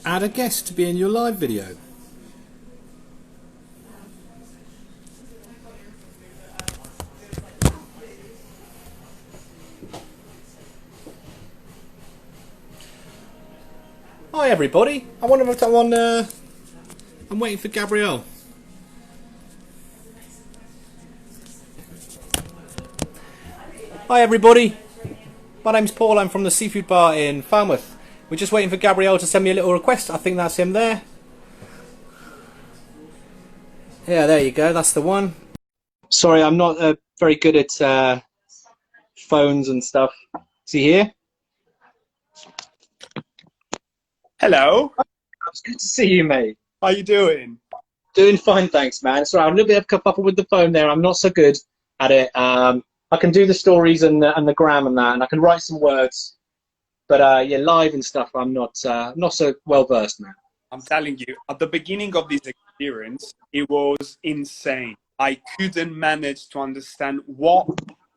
Add a guest to be in your live video. Hi everybody. I wonder if I'm on. I'm waiting for Gabrielle. Hi everybody. My name's Paul. I'm from the Seafood Bar in Falmouth. We're just waiting for Gabrielle to send me a little request. I think that's him there. Yeah, there you go. That's the one. Sorry, I'm not very good at phones and stuff. Is he here? Hello. It's good to see you, mate. How you doing? Doing fine, thanks, man. Sorry, I'm a little bit of a kerfuffle with the phone there. I'm not so good at it. I can do the stories and the gram and that, and I can write some words. But yeah, live and stuff, I'm not so well versed, man. I'm telling you, at the beginning of this experience, it was insane. I couldn't manage to understand what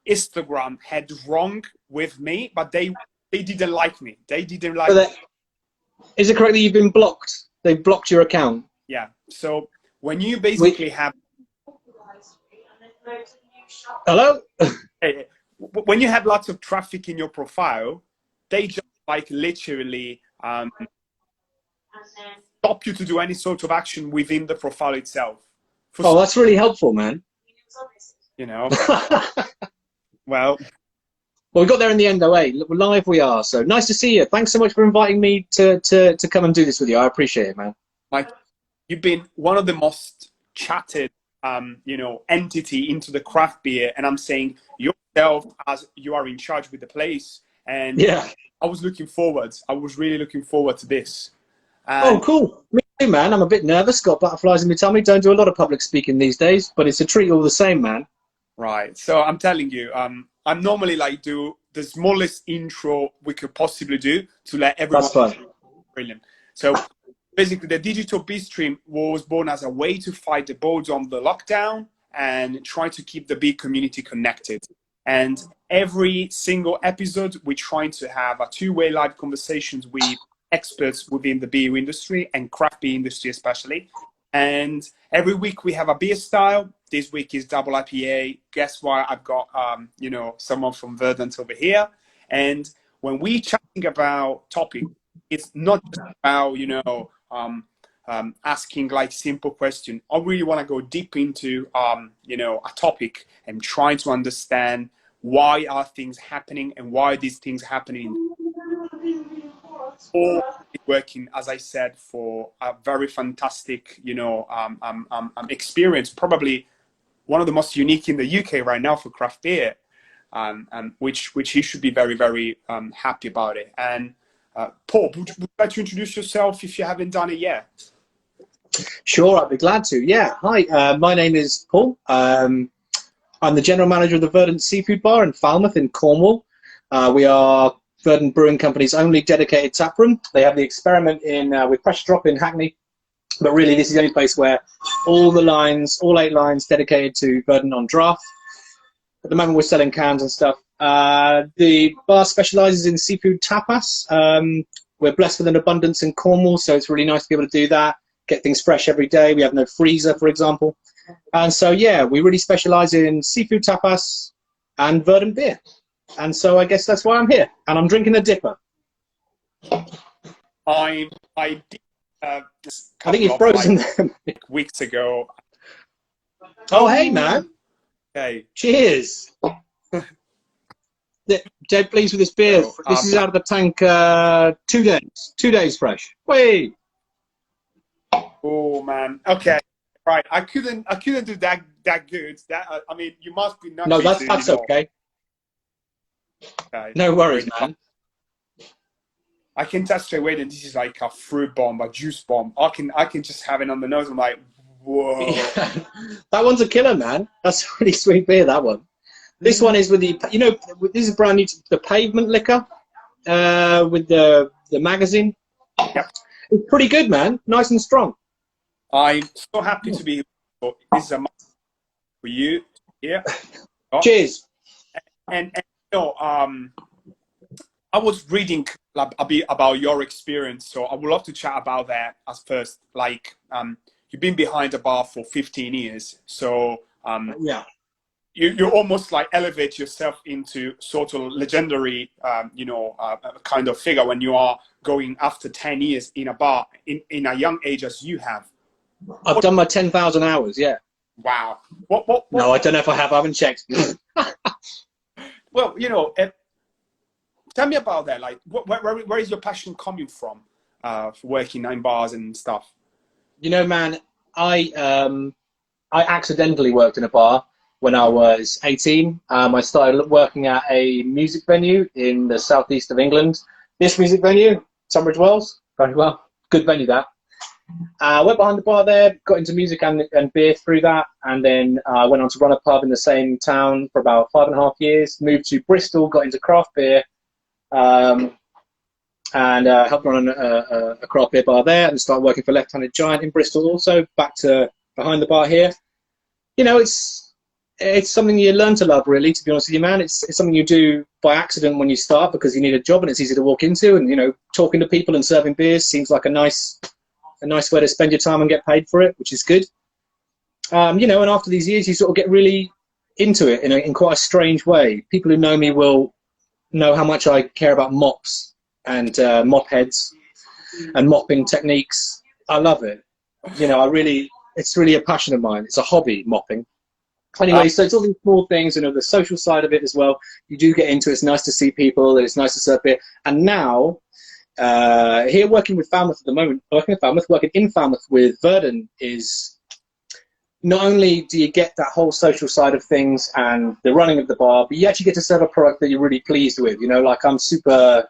Instagram had wrong with me, but they didn't like me. They didn't like me. Is it correct that you've been blocked? They've blocked your account? Yeah. So when you basically have... Hello? When you have lots of traffic in your profile, they just like literally stop you to do any sort of action within the profile itself. Oh, that's really helpful, man. You know? Well, we got there in the end, though, eh? Live we are, so nice to see you. Thanks so much for inviting me to come and do this with you. I appreciate it, man. Mike, you've been one of the most chatted, you know, entity into the craft beer, and I'm saying yourself as you are in charge with the place. And yeah, I was really looking forward to this. Oh, cool. Me too, man. I'm a bit nervous. Got butterflies in my tummy. Don't do a lot of public speaking these days, but it's a treat all the same, man. Right. So I'm telling you, I'm normally like do the smallest intro we could possibly do to let everyone. That's fun. Brilliant. So basically, the digital beer stream was born as a way to fight the boards on the lockdown and try to keep the beer community connected. And every single episode, we're trying to have a two-way live conversations with experts within the beer industry and craft beer industry especially. And every week we have a beer style. This week is double IPA. Guess why? I've got you know, someone from Verdant over here. And when we chatting about topic, it's not just about, you know, asking like simple question. I really want to go deep into you know, a topic and trying to understand why are things happening and why these things happening. Or working, as I said, for a very fantastic, you know, experience. Probably one of the most unique in the UK right now for craft beer, which he should be very, very happy about it. And Paul, would you like to introduce yourself if you haven't done it yet? Sure, I'd be glad to. Yeah, hi, my name is Paul. I'm the general manager of the Verdant Seafood Bar in Falmouth in Cornwall. We are Verdant Brewing Company's only dedicated taproom. They have the experiment in with Pressure Drop in Hackney, but really this is the only place where all 8 lines dedicated to Verdant on draft. At the moment we're selling cans and stuff. The bar specialises in seafood tapas. We're blessed with an abundance in Cornwall, so it's really nice to be able to do that, get things fresh every day. We have no freezer, for example. And so, yeah, we really specialise in seafood tapas and Verdant beer. And so I guess that's why I'm here. And I'm drinking a dipper. I did I think you've frozen them. Weeks ago. Oh, hey, man. Okay. Cheers. Dead pleased with this beer. So, this is out of the tank 2 days. 2 days fresh. Wait. Oh, man. Okay. Right. I couldn't do that good. That I mean, you must be nuts. No, that's you know. okay. Okay. No worries, man. I can tell straight away that this is like a fruit bomb, a juice bomb. I can just have it on the nose. I'm like, whoa. Yeah. That one's a killer, man. That's a really sweet beer, that one. This one is with the, you know, this is brand new, the pavement liquor with the magazine. Yep. It's pretty good, man. Nice and strong. I'm so happy to be here. This is a for you. Yeah. Cheers. And you know, I was reading a bit about your experience, so I would love to chat about that as first. Like, you've been behind the bar for 15 years, so Yeah. you almost like elevate yourself into sort of legendary, kind of figure when you are going after 10 years in a bar in a young age as you have. I've done my 10,000 hours, yeah. Wow. No, I don't know if I have. I haven't checked. Well, tell me about that. Like, where is your passion coming from for working in bars and stuff? Man, I accidentally worked in a bar when I was 18. I started working at a music venue in the southeast of England. This music venue, Tunbridge Wells, very well, good venue that. I went behind the bar there, got into music and beer through that, and then I went on to run a pub in the same town for about 5.5 years. Moved to Bristol, got into craft beer, and helped run a craft beer bar there, and started working for Left Handed Giant in Bristol also, back to behind the bar here. It's something you learn to love, really, to be honest with you, man. It's something you do by accident when you start because you need a job and it's easy to walk into, and, talking to people and serving beers seems like a nice way to spend your time and get paid for it, which is good. And after these years, you sort of get really into it in quite a strange way. People who know me will know how much I care about mops and mop heads and mopping techniques. I love it. It's really a passion of mine. It's a hobby, mopping. Anyway, so it's all these small things, the social side of it as well. You do get into it. It's nice to see people. It's nice to serve beer. And now, here working with Falmouth at the moment, working in Falmouth with Verdant is not only do you get that whole social side of things and the running of the bar, but you actually get to serve a product that you're really pleased with. Like I'm super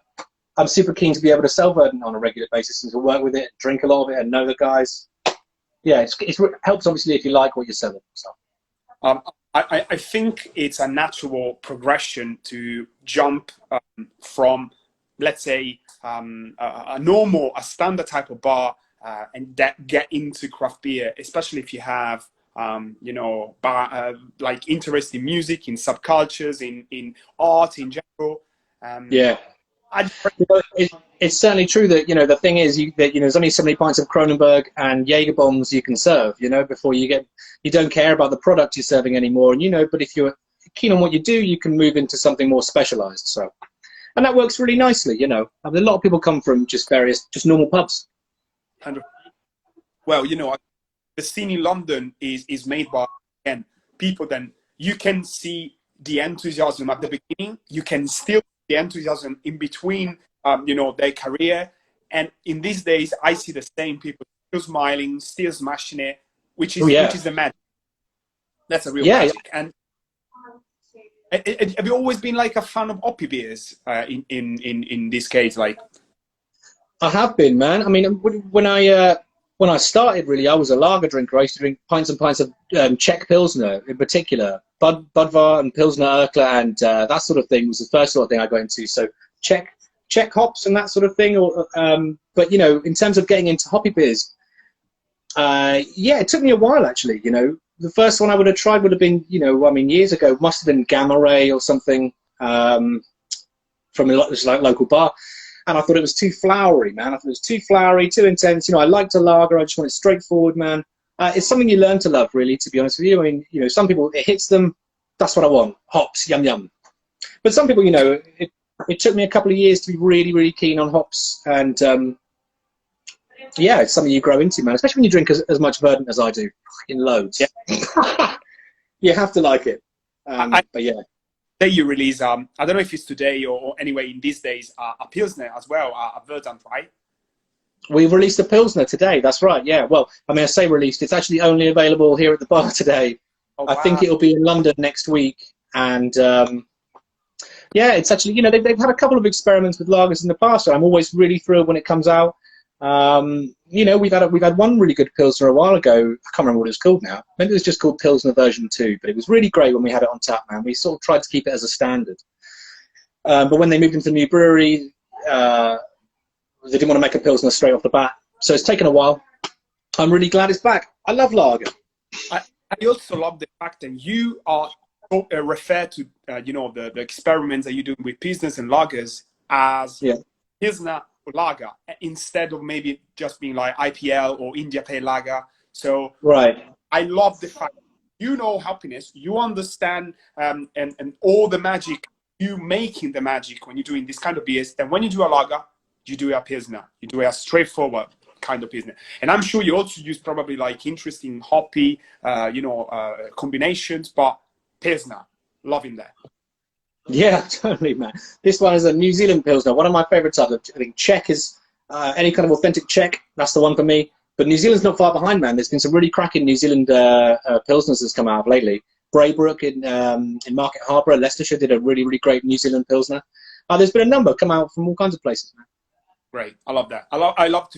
keen to be able to sell Verdant on a regular basis and to work with it, drink a lot of it, and know the guys. Yeah, it helps obviously if you like what you're selling. So. I think it's a natural progression to jump from, let's say, a standard type of bar and get into craft beer, especially if you have, like interest in music, in subcultures, in art in general. Yeah. It's certainly true that the thing is there's only so many pints of Kronenberg and Jaeger bombs you can serve before you don't care about the product you're serving anymore, and but if you're keen on what you do, you can move into something more specialized. So, and that works really nicely. A lot of people come from just normal pubs. Well, the scene in London is made by people. Then you can see the enthusiasm at the beginning. You can still the enthusiasm in between, their career. And in these days, I see the same people still smiling, still smashing it, which is the magic. That's a real magic. And have you always been like a fan of hoppy beers in this case? Like, I have been, man. I mean, when I started, really, I was a lager drinker. I used to drink pints and pints of Czech Pilsner, in particular, Budvar and Pilsner Urquell, and that sort of thing was the first sort of thing I got into. So Czech hops and that sort of thing. But in terms of getting into hoppy beers, it took me a while actually. The first one I would have tried would have been, years ago, must have been Gamma Ray or something from a local bar. And I thought it was too flowery, man. I thought it was too flowery, too intense. I liked a lager. I just wanted straightforward, man. It's something you learn to love, really, to be honest with you. I mean, some people, it hits them. That's what I want. Hops, yum, yum. But some people, it took me a couple of years to be really, really keen on hops. And, it's something you grow into, man, especially when you drink as much Verdant as I do. In loads. Yeah. You have to like it. But yeah. You release, I don't know if it's today or anyway in these days, a Pilsner as well, a Verdant, right? We've released a Pilsner today, that's right, yeah. Well, I say released, it's actually only available here at the bar today. Oh, wow. I think it'll be in London next week. And it's actually, they've had a couple of experiments with lagers in the past, so I'm always really thrilled when it comes out. We've had one really good Pilsner a while ago. I can't remember what it was called now. Maybe it was just called Pilsner version 2, but it was really great when we had it on tap, man. We sort of tried to keep it as a standard. But when they moved into the new brewery, they didn't want to make a Pilsner straight off the bat. So it's taken a while. I'm really glad it's back. I love lager. I also love the fact that you are refer to, the experiments that you do with Pilsners and lagers as Yeah. Pilsner or lager instead of maybe just being like IPL or India Pale Lager. So Right. I love the fact you know happiness, you understand and all the magic, you making the magic when you're doing this kind of beers. Then when you do a lager, you do a Pilsner, you do a straightforward kind of Pilsner. And I'm sure you also use probably like interesting hoppy, combinations, but Pilsner, loving that. Yeah, totally, man. This one is a New Zealand Pilsner, one of my favourite types. I think Czech is any kind of authentic Czech. That's the one for me. But New Zealand's not far behind, man. There's been some really cracking New Zealand Pilsners that's come out lately. Braybrook in Market Harbour, Leicestershire did a really, really great New Zealand Pilsner. There's been a number come out from all kinds of places, man. Great, I love that. I love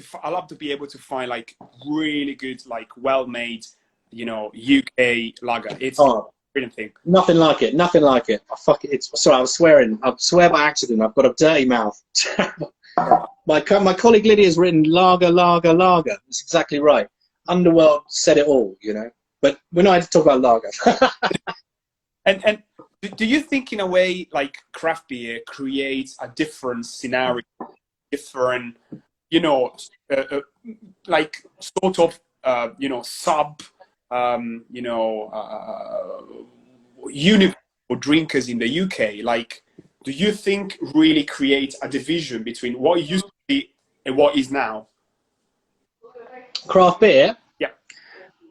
to be able to find like really good, like well-made, UK lager. It's a brilliant thing. Nothing like it. Nothing like it. Sorry, I was swearing. I swear by accident. I've got a dirty mouth. My colleague Lydia's written lager, lager, lager. That's exactly right. Underworld said it all, But we're not here to talk about lager. And do you think in a way like craft beer creates a different scenario, different, like sort of, sub, unit for drinkers in the UK? Like, do you think really creates a division between what used to be and what is now? Craft beer? Yeah.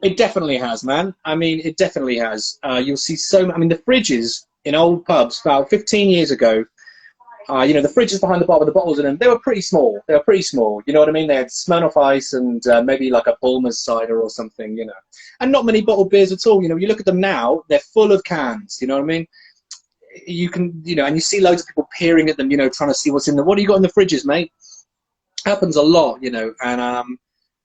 It definitely has, man. I mean, it definitely has. You'll see the fridges in old pubs about 15 years ago, the fridges behind the bar with the bottles in them, they were pretty small. You know what I mean? They had Smirnoff Ice and maybe like a Bulmer's cider or something, And not many bottled beers at all. You look at them now, they're full of cans, you know what I mean? You can, and you see loads of people peering at them, trying to see what's in there. What do you got in the fridges, mate? Happens a lot, and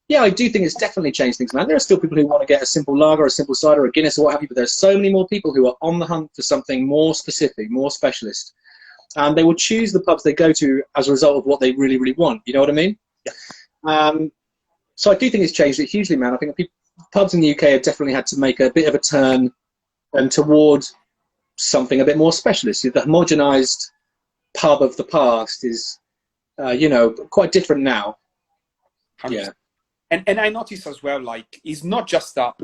yeah, I do think it's definitely changed things, man. There are still people who want to get a simple lager, a simple cider, a Guinness, or what have you, but there's so many more people who are on the hunt for something more specific, more specialist. And they will choose the pubs they go to as a result of what they really, really want. You know what I mean? Yeah. So I do think it's changed it hugely, man. I think pubs in the UK have definitely had to make a bit of a turn toward something a bit more specialist. The homogenized pub of the past is, quite different now. 100%. Yeah. And I noticed as well, like, it's not just a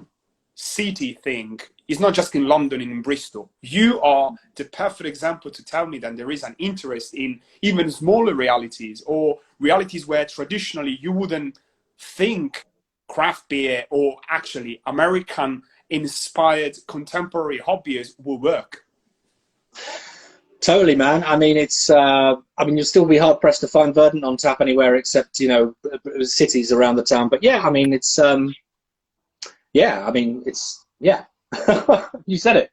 city thing. It's not just in London and in Bristol. You are the perfect example to tell me that there is an interest in even smaller realities, or realities where traditionally you wouldn't think craft beer or actually American-inspired contemporary hobbies will work. Totally, man. I mean, you'll still be hard pressed to find Verdant on tap anywhere except, cities around the town. But yeah, I mean, yeah. You said it.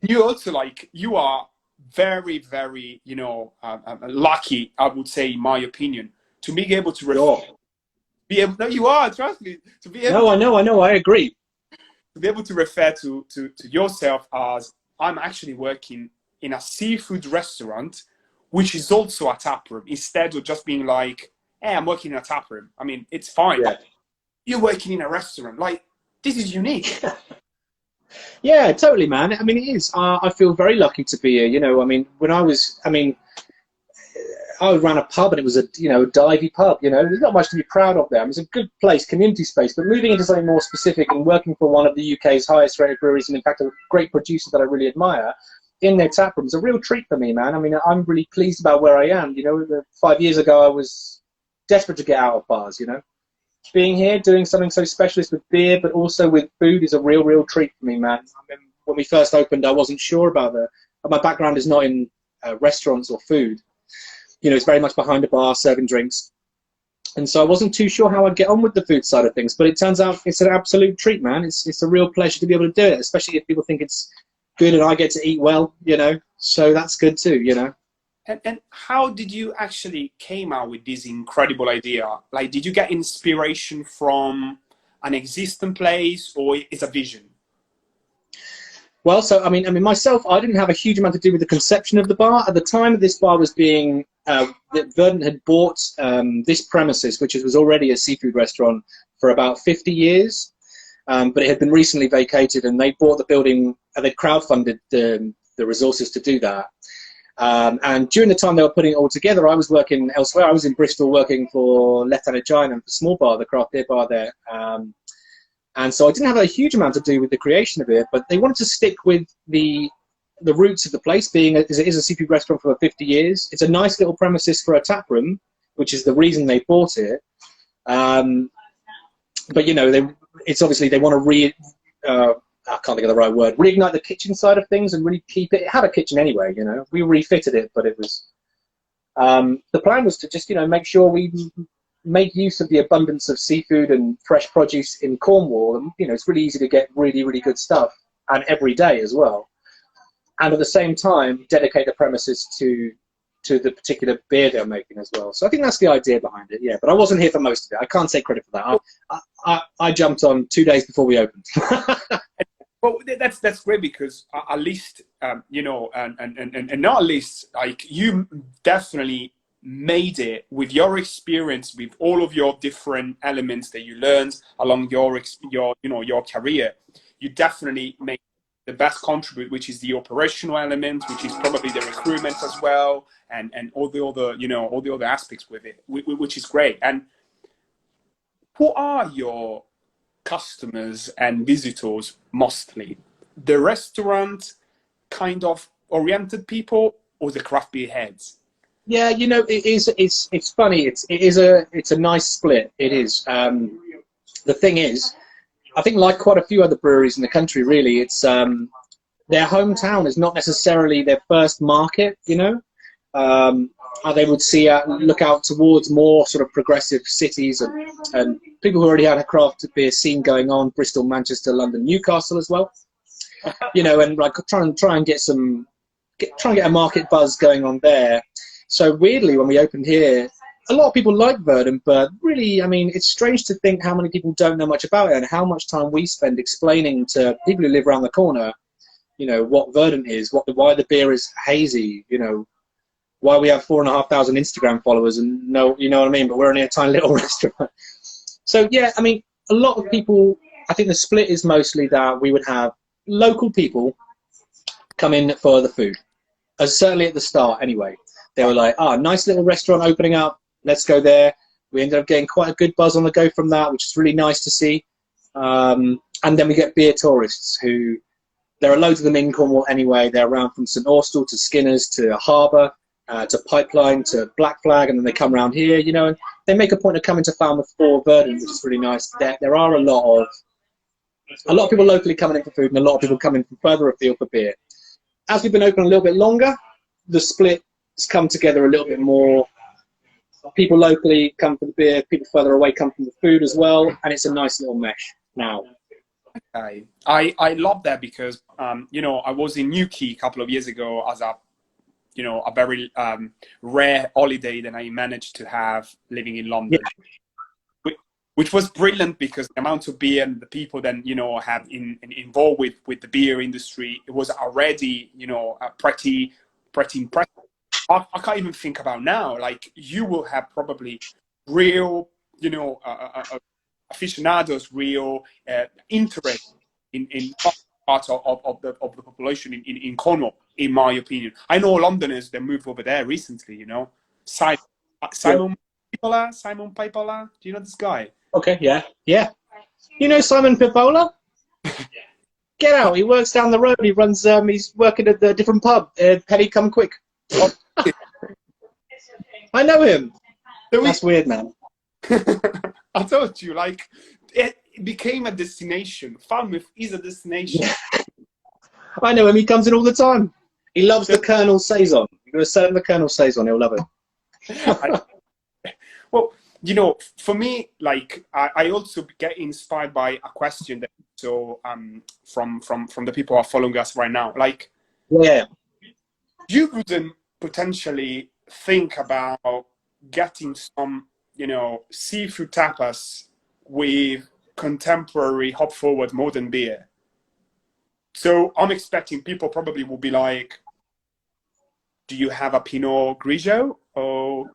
You also you are very, very, lucky, I would say, in my opinion, to be able to no, you are, trust me, to be able. No, I know, I agree. To be able to refer to yourself as I'm actually working in a seafood restaurant, which is also a taproom, instead of just being like, hey, I'm working in a taproom. I mean, it's fine. Yeah. You're working in a restaurant. Like, this is unique. Yeah, totally, man. I mean, it is. I feel very lucky to be here. I mean, I ran a pub and it was a divey pub. There's not much to be proud of there. It's a good place, community space. But moving into something more specific and working for one of the UK's highest rated breweries, and in fact a great producer that I really admire, in their tap room is a real treat for me, man. I mean, I'm really pleased about where I am. 5 years ago I was desperate to get out of bars. Being here, doing something so specialist with beer, but also with food, is a real treat for me, man. I mean, when we first opened, I wasn't sure about my background is not in restaurants or food. It's very much behind a bar, serving drinks. And so I wasn't too sure how I'd get on with the food side of things, but it turns out it's an absolute treat, man. It's a real pleasure to be able to do it, especially if people think it's good and I get to eat well, so that's good too, And how did you actually came out with this incredible idea? Like, did you get inspiration from an existing place, or is a vision? Well, so I mean, myself, I didn't have a huge amount to do with the conception of the bar. At the time that this bar was being, Verdant had bought this premises, which was already a seafood restaurant, for about 50 years. But it had been recently vacated, and they bought the building, and they crowdfunded the resources to do that. And during the time they were putting it all together, I was working elsewhere. I was in Bristol working for Lieutenant Giant and for Small Bar, the craft beer bar there. And so I didn't have a huge amount to do with the creation of it, but they wanted to stick with the roots of the place, being it is a seafood restaurant for 50 years. It's a nice little premises for a tap room, which is the reason they bought it. But you know, it's obviously they want to I can't think of the right word, reignite the kitchen side of things and really keep it. It had a kitchen anyway, you know. We refitted it, but it was the plan was to just, you know, make sure we make use of the abundance of seafood and fresh produce in Cornwall. And you know, it's really easy to get really, really good stuff, and every day as well. And at the same time, dedicate the premises to the particular beer they're making as well. So I think that's the idea behind it, yeah. But I wasn't here for most of it. I can't take credit for that. I jumped on 2 days before we opened. Well, that's great because at least you know, and not at least, like, you definitely made it with your experience, with all of your different elements that you learned along your you know, your career. You definitely made the best contribute, which is the operational element, which is probably the recruitment as well, and all the other, you know, all the other aspects with it, which is great. And who are your customers and visitors mostly? The restaurant kind of oriented people or the craft beer heads? Yeah, you know, it's funny. It's a nice split. It is. The thing is, I think like quite a few other breweries in the country, really, it's their hometown is not necessarily their first market, you know. They would look out towards more sort of progressive cities and people who already had a craft beer scene going on, Bristol, Manchester, London, Newcastle as well. You know, and like try and get a market buzz going on there. So weirdly, when we opened here, a lot of people like Verdant, but really, I mean, it's strange to think how many people don't know much about it and how much time we spend explaining to people who live around the corner, you know, what Verdant is, why the beer is hazy, you know, why we have 4,500 Instagram followers, and no, you know what I mean, but we're only a tiny little restaurant. So yeah, I mean, a lot of people, I think the split is mostly that we would have local people come in for the food, certainly at the start anyway. They were like, nice little restaurant opening up, let's go there. We ended up getting quite a good buzz on the go from that, which is really nice to see. And then we get beer tourists who, there are loads of them in Cornwall anyway. They're around from St Austell to Skinner's to Harbour to Pipeline to Black Flag, and then they come around here, you know, and they make a point of coming to Falmouth for Verdant, which is really nice. There are a lot of people locally coming in for food, and a lot of people coming from further afield for beer. As we've been open a little bit longer, the split has come together a little bit more. People locally come for the beer, people further away come from the food as well, and it's a nice little mesh now. I love that because you know, I was in Newquay a couple of years ago as a, you know, a very rare holiday that I managed to have living in London. Yeah. Which was brilliant because the amount of beer and the people that, you know, have involved with the beer industry, it was already, you know, pretty impressive. I can't even think about now. Like, you will have probably real, you know, aficionados, real interest in part of the population in Cornwall, in my opinion. I know Londoners that moved over there recently. You know, Simon Pipola. Do you know this guy? Okay, yeah. You know Simon Pipola? Get out! He works down the road. He runs. He's working at a different pub. Penny, come quick. I know him. That's weird, man. I told you, like, it became a destination. Falmouth is a destination. Yeah. I know him. He comes in all the time. He loves the Colonel Saison. You're going to sell him the Colonel Saison. He'll love it. Well, you know, for me, like, I also get inspired by a question that from the people who are following us right now. Like, yeah, you wouldn't potentially think about getting some, you know, seafood tapas with contemporary hop forward modern beer. So I'm expecting people probably will be like, do you have a Pinot Grigio, or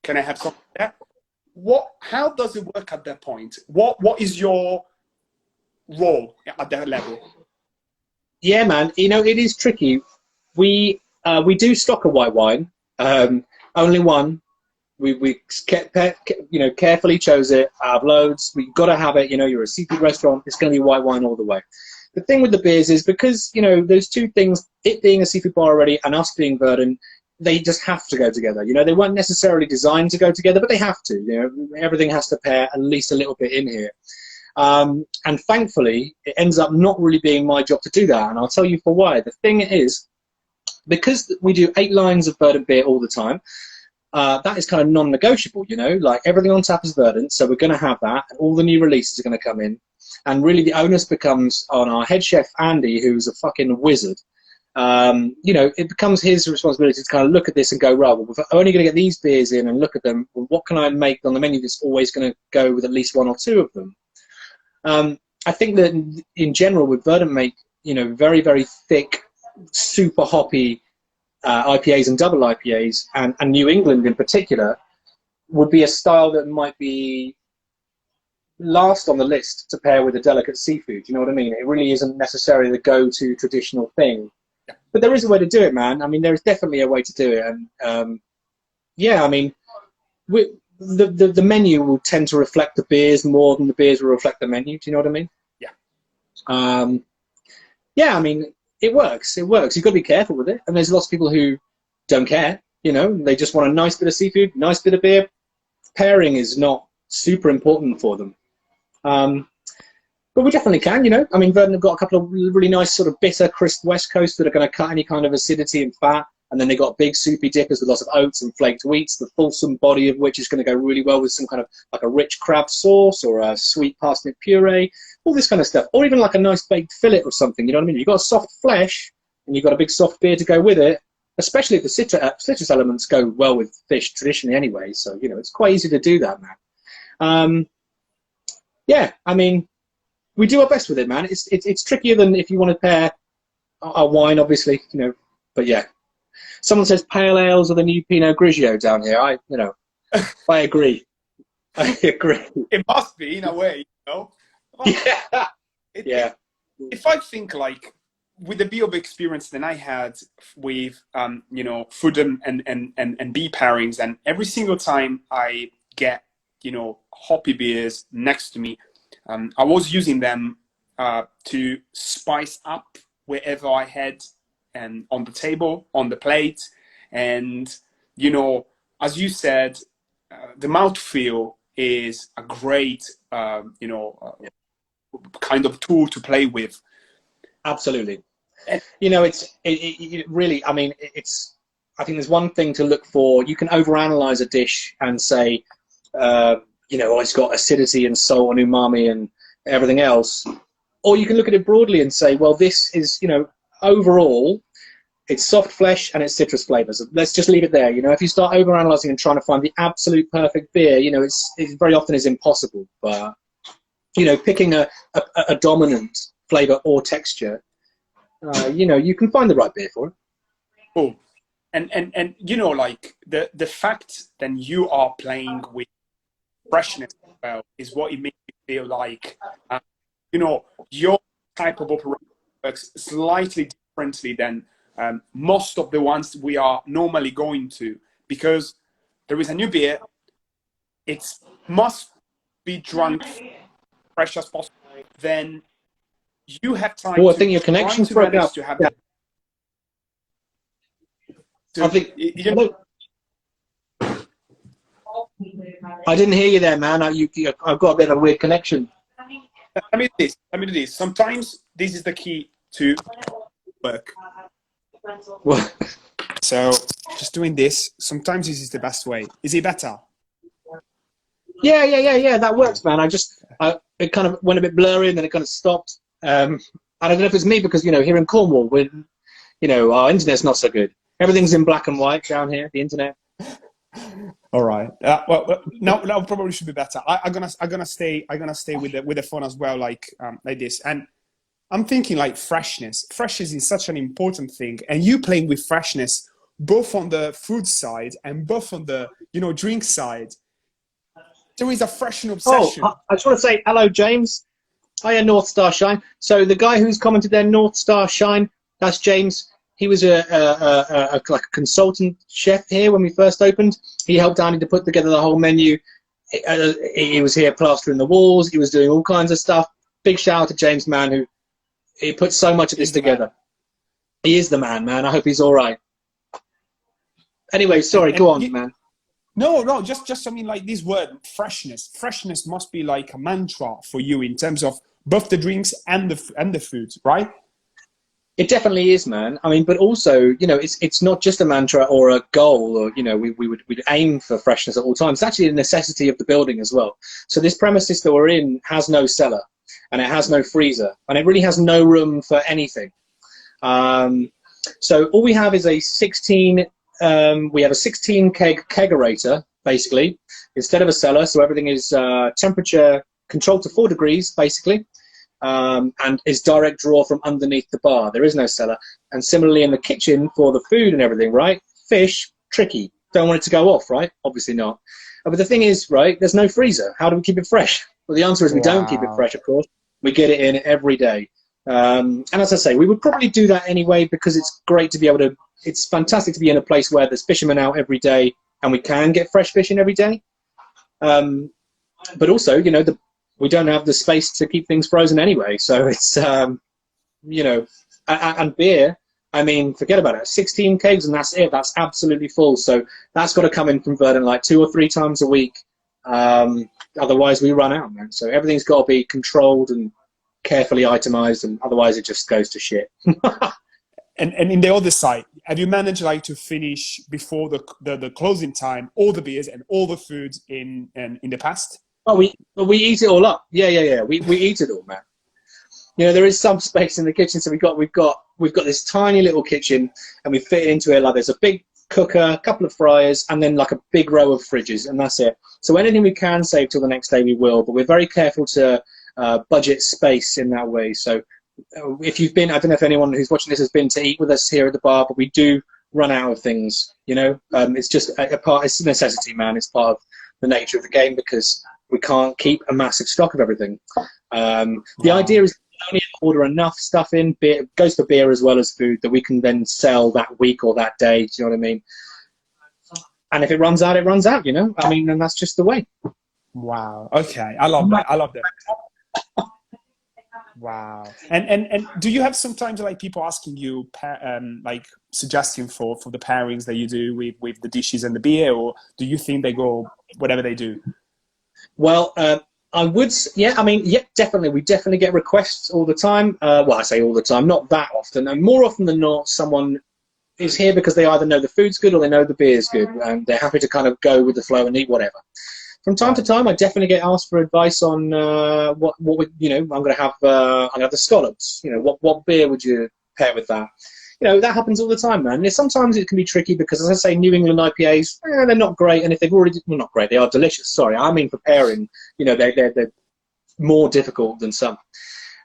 can I have something like that? How does it work at that point? What is your role at that level? Yeah, man, you know, it is tricky. We We do stock a white wine, only one. We carefully chose it out of loads. We've got to have it. You're a seafood restaurant. It's going to be white wine all the way. The thing with the beers is because, those two things, it being a seafood bar already and us being Verdant, they just have to go together. They weren't necessarily designed to go together, but they have to. Everything has to pair at least a little bit in here. And thankfully, it ends up not really being my job to do that. And I'll tell you for why. The thing is, because we do 8 lines of Verdant beer all the time, that is kind of non-negotiable, like everything on tap is Verdant, so we're going to have that, and all the new releases are going to come in, and really the onus becomes on our head chef Andy, who's a fucking wizard. It becomes his responsibility to kind of look at this and go, right, well, we're only going to get these beers in and look at them, well, what can I make on the menu that's always going to go with at least 1 or 2 of them? I think that in general with Verdant make very, very thick, super hoppy IPAs and double IPAs, and New England in particular would be a style that might be last on the list to pair with a delicate seafood. You know what I mean? It really isn't necessarily the go-to traditional thing, but there is a way to do it, man. I mean, there is definitely a way to do it, and yeah, I mean, the menu will tend to reflect the beers more than the beers will reflect the menu. Do you know what I mean? Yeah. Yeah, I mean, it works. It works. You've got to be careful with it. And there's lots of people who don't care. They just want a nice bit of seafood, nice bit of beer. Pairing is not super important for them. But we definitely can, I mean, Verdant have got a couple of really nice sort of bitter, crisp West Coast that are going to cut any kind of acidity and fat. And then they've got big soupy dippers with lots of oats and flaked wheats, the fulsome body of which is going to go really well with some kind of like a rich crab sauce or a sweet parsnip puree, all this kind of stuff. Or even like a nice baked fillet or something, you know what I mean? You've got a soft flesh and you've got a big soft beer to go with it, especially if the citrus elements go well with fish traditionally anyway. So, it's quite easy to do that, man. Yeah, I mean, we do our best with it, man. It's trickier than if you want to pair a wine, obviously, but yeah. Someone says pale ales are the new Pinot Grigio down here. I agree. I agree. It must be in a way, Yeah. Yeah. If I think like with the beer experience that I had with food and beer pairings, and every single time I get hoppy beers next to me, I was using them to spice up wherever I had. And on the table, on the plate, and as you said, the mouthfeel is a great kind of tool to play with. Absolutely. And, it really, I mean, I think there's one thing to look for. You can overanalyze a dish and say, it's got acidity and salt and umami and everything else, or you can look at it broadly and say, well, this is, overall, it's soft flesh and it's citrus flavors. Let's just leave it there. If you start overanalyzing and trying to find the absolute perfect beer, it very often is impossible. But picking a dominant flavor or texture, you can find the right beer for it. Oh, and like the fact that you are playing with freshness as well is what it makes me feel like your type of operation works slightly differently than most of the ones we are normally going to, because there is a new beer, it must be drunk fresh as possible. Then you have time. Oh, I think your connection's broke up. To have yeah. I think I didn't hear you there, man. I've got a bit of a weird connection. Let me do this. Sometimes this is the key to work. So just doing this. Sometimes this is the best way. Is it better? Yeah. That works, man. It kind of went a bit blurry and then it kind of stopped. I don't know if it's me because here in Cornwall, our internet's not so good. Everything's in black and white down here. The internet. All right. Well, now probably should be better. I'm gonna stay with the phone as well, like this. And I'm thinking like freshness. Freshness is such an important thing, and you playing with freshness both on the food side and both on the drink side. There is a freshen obsession. Oh, I just want to say hello, James. Hiya, North Star Shine. So the guy who's commented there, North Star Shine, that's James. He was like a consultant chef here when we first opened. He helped Andy to put together the whole menu. He was here plastering the walls. He was doing all kinds of stuff. Big shout out to James Mann, who he put so much of this together. He is the man. I hope he's all right. Anyway, sorry, go on, man. No, just I mean, like this word, freshness. Freshness must be like a mantra for you in terms of both the drinks and the food, right? It definitely is, man. I mean, but also, you know, it's not just a mantra or a goal, or, you know, we'd aim for freshness at all times. It's actually a necessity of the building as well. So this premises that we're in has no cellar, and it has no freezer, and it really has no room for anything. So all we have is a 16 keg kegerator, basically, instead of a cellar. So everything is temperature controlled to 4 degrees, basically. And is direct draw from underneath the bar. There is no cellar. And similarly in the kitchen for the food and everything, right? Fish, tricky. Don't want it to go off, right? Obviously not. But the thing is, right, there's no freezer. How do we keep it fresh? Well, the answer is we don't keep it fresh, of course. We get it in every day. And as I say, we would probably do that anyway, because it's great to be able to, it's fantastic to be in a place where there's fishermen out every day and we can get fresh fish in every day. But also, you know, we don't have the space to keep things frozen anyway. So it's, you know, and beer, I mean, forget about it. 16 kegs and that's it. That's absolutely full. So that's got to come in from Verdant like 2 or 3 times a week. Otherwise we run out, man. So everything's got to be controlled and carefully itemized, and otherwise it just goes to shit. And in the other side, have you managed like to finish before the closing time all the beers and all the food in the past? Oh, we eat it all up. Yeah. We eat it all, man. You know, there is some space in the kitchen, so we've got this tiny little kitchen, and we fit it into it like there's a big cooker, a couple of fryers, and then like a big row of fridges, and that's it. So anything we can save till the next day, we will. But we're very careful to budget space in that way. So if you've been, I don't know if anyone who's watching this has been to eat with us here at the bar, but we do run out of things. You know, it's just it's a necessity, man. It's part of the nature of the game, because we can't keep a massive stock of everything. The idea is only order enough stuff in, beer, goes for beer as well as food, that we can then sell that week or that day. Do you know what I mean? And if it runs out, it runs out, you know? I mean, and that's just the way. Wow. Okay. I love that. I love that. Wow. And do you have sometimes like people asking you like suggesting for the pairings that you do with the dishes and the beer, or do you think they go whatever they do? Well, I would, yeah, I mean, yeah, definitely. We definitely get requests all the time. Well, I say all the time, not that often. And more often than not, someone is here because they either know the food's good or they know the beer's good, and they're happy to kind of go with the flow and eat whatever. From time to time, I definitely get asked for advice on what would, you know, I'm going to have the scallops. You know, what beer would you pair with that? You know, that happens all the time, man. And sometimes it can be tricky because, as I say, New England IPAs, they're not great. And if they've already, well, not great, they are delicious. Sorry, I mean for pairing, you know, they're more difficult than some.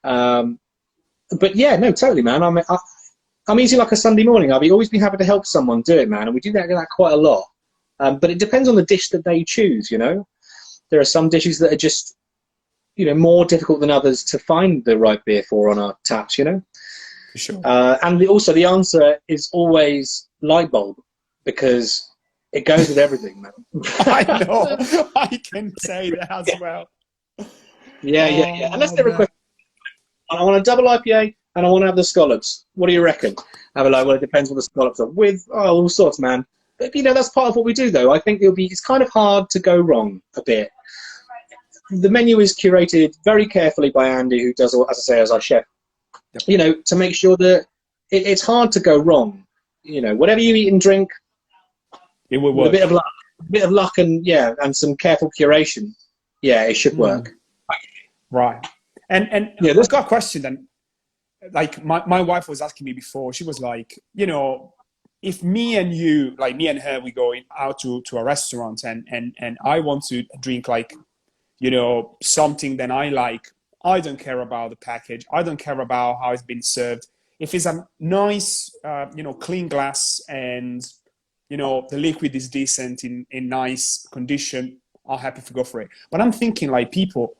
But yeah, no, totally, man. I'm easy like a Sunday morning. I'll always be happy to help someone do it, man. And we do that quite a lot. But it depends on the dish that they choose, you know. There are some dishes that are just, you know, more difficult than others to find the right beer for on our taps, you know. Sure. And also the answer is always light bulb, because it goes with everything, man. I know. I can say that as well. Yeah. Unless they request, I want a double IPA and I want to have the scallops. What do you reckon? Have a like, well, it depends what the scallops are with. Oh, all sorts, man. But, you know, that's part of what we do, though. I think it's kind of hard to go wrong a bit. The menu is curated very carefully by Andy, who does, as I say, as our chef. Yep. You know, to make sure that it's hard to go wrong. You know, whatever you eat and drink, it will work. A bit of luck, and yeah, and some careful curation. Yeah, it should work. Right. And yeah, I've got a question then. Like my wife was asking me before. She was like, you know, if me and you, like me and her, we go out to a restaurant and I want to drink like, you know, something that I like. I don't care about the package. I don't care about how it's been served. If it's a nice, you know, clean glass and, you know, the liquid is decent in nice condition, I'm happy to go for it. But I'm thinking like people,